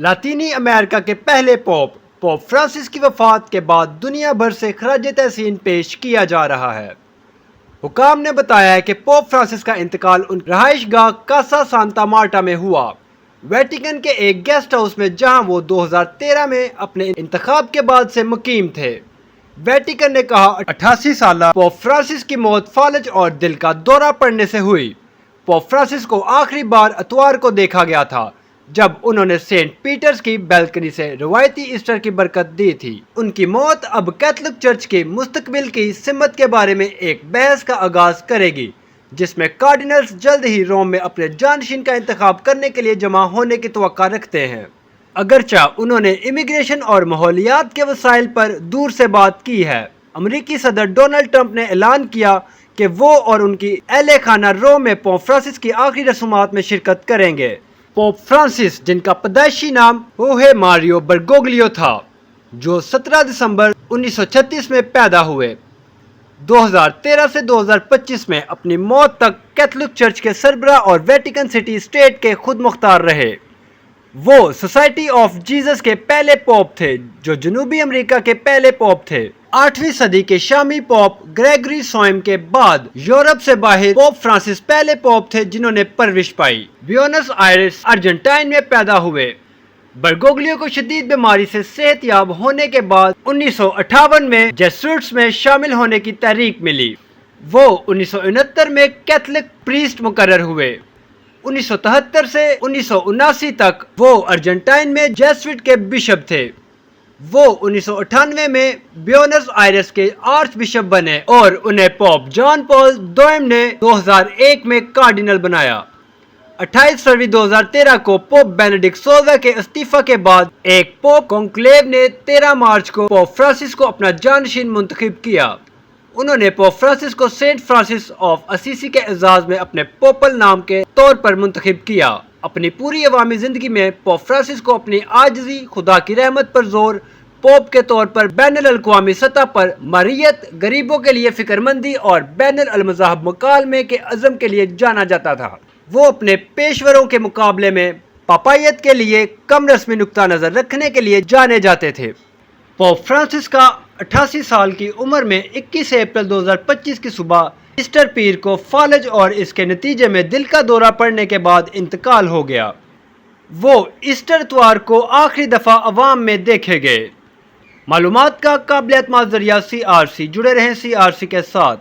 لاطینی امریکہ کے پہلے پوپ فرانسس کی وفات کے بعد دنیا بھر سے خراج تحسین پیش کیا جا رہا ہے۔ حکام نے بتایا ہے کہ پوپ فرانسس کا انتقال ان رہائش گاہ کاسا سانتا مارٹا میں ہوا، ویٹیکن کے ایک گیسٹ ہاؤس میں، جہاں وہ 2013 میں اپنے انتخاب کے بعد سے مقیم تھے۔ ویٹیکن نے کہا 88 سالہ پوپ فرانسس کی موت فالج اور دل کا دورہ پڑنے سے ہوئی۔ پوپ فرانسس کو آخری بار اتوار کو دیکھا گیا تھا، جب انہوں نے سینٹ پیٹرز کی بیلکنی سے روایتی ایسٹر کی برکت دی تھی۔ ان کی موت اب کیتھولک چرچ کے مستقبل کی سمت کے بارے میں ایک بحث کا آغاز کرے گی، جس میں کارڈینلز جلد ہی روم میں اپنے جانشین کا انتخاب کرنے کے لیے جمع ہونے کی توقع رکھتے ہیں۔ اگرچہ انہوں نے امیگریشن اور ماحولیات کے وسائل پر دور سے بات کی ہے، امریکی صدر ڈونلڈ ٹرمپ نے اعلان کیا کہ وہ اور ان کی اہل خانہ روم میں پوپ فرانسس کی آخری رسومات میں شرکت کریں گے۔ پوپ فرانسس، جن کا پیدائشی نام ہوہے ماریو برگوگلیو تھا، جو 17 دسمبر 1936 میں پیدا ہوئے، 2013 سے 2025 میں اپنی موت تک کیتھولک چرچ کے سربراہ اور ویٹیکن سٹی اسٹیٹ کے خود مختار رہے۔ وہ سوسائٹی آف جیزس کے پہلے پوپ تھے، جو جنوبی امریکہ کے پہلے پوپ تھے۔ 8ویں صدی کے شامی پوپ گریگری سوئم کے بعد یورپ سے باہر پوپ فرانسس پہلے پوپ تھے جنہوں نے پرورش پائی۔ بیونس آئرس، ارجنٹائن میں پیدا ہوئے۔ برگوگلیو کو شدید بیماری سے صحت یاب ہونے کے بعد 1958 میں جیسوٹس میں شامل ہونے کی تحریک ملی۔ وہ 1969 میں کیتھولک پریسٹ مقرر ہوئے۔ 1973 سے 1979 تک وہ ارجنٹائن میں جیسوٹ کے بشپ تھے۔ وہ 1998 میں بیونس آئرس کے آرچ بشپ بنے اور انہیں پوپ جان پال دوئم نے 2001 میں کارڈینل بنایا۔ 28 فروری 2013 کو پوپ بینیڈکٹ 16 کے استعفی کے بعد ایک پوپ کنکلیو نے 13 مارچ کو پوپ فرانسس کو اپنا جانشین منتخب کیا۔ انہوں نے پوپ فرانسس کو سینٹ فرانسس آف اسیسی کے اعزاز میں اپنے پوپل نام کے طور پر منتخب کیا۔ اپنی پوری عوامی زندگی میں پوپ فرانسس کو اپنی عاجزی، خدا کی رحمت پر زور، پوپ کے طور پر بین الاقوامی سطح پر ماریت، غریبوں کے لیے فکر مندی اور بین المذاہب مکالمے کے عزم کے لیے جانا جاتا تھا۔ وہ اپنے پیشوروں کے مقابلے میں پاپائیت کے لیے کم رسمی نقطہ نظر رکھنے کے لیے جانے جاتے تھے۔ پوپ فرانسس کا 88 سال کی عمر میں 21 اپریل 2025 کی صبح ایسٹر پیر کو فالج اور اس کے نتیجے میں دل کا دورہ پڑنے کے بعد انتقال ہو گیا۔ وہ ایسٹر اتوار کو آخری دفعہ عوام میں دیکھے گئے۔ معلومات کا قابل اعتماد ذریعہ CRC، جڑے رہیں CRC کے ساتھ۔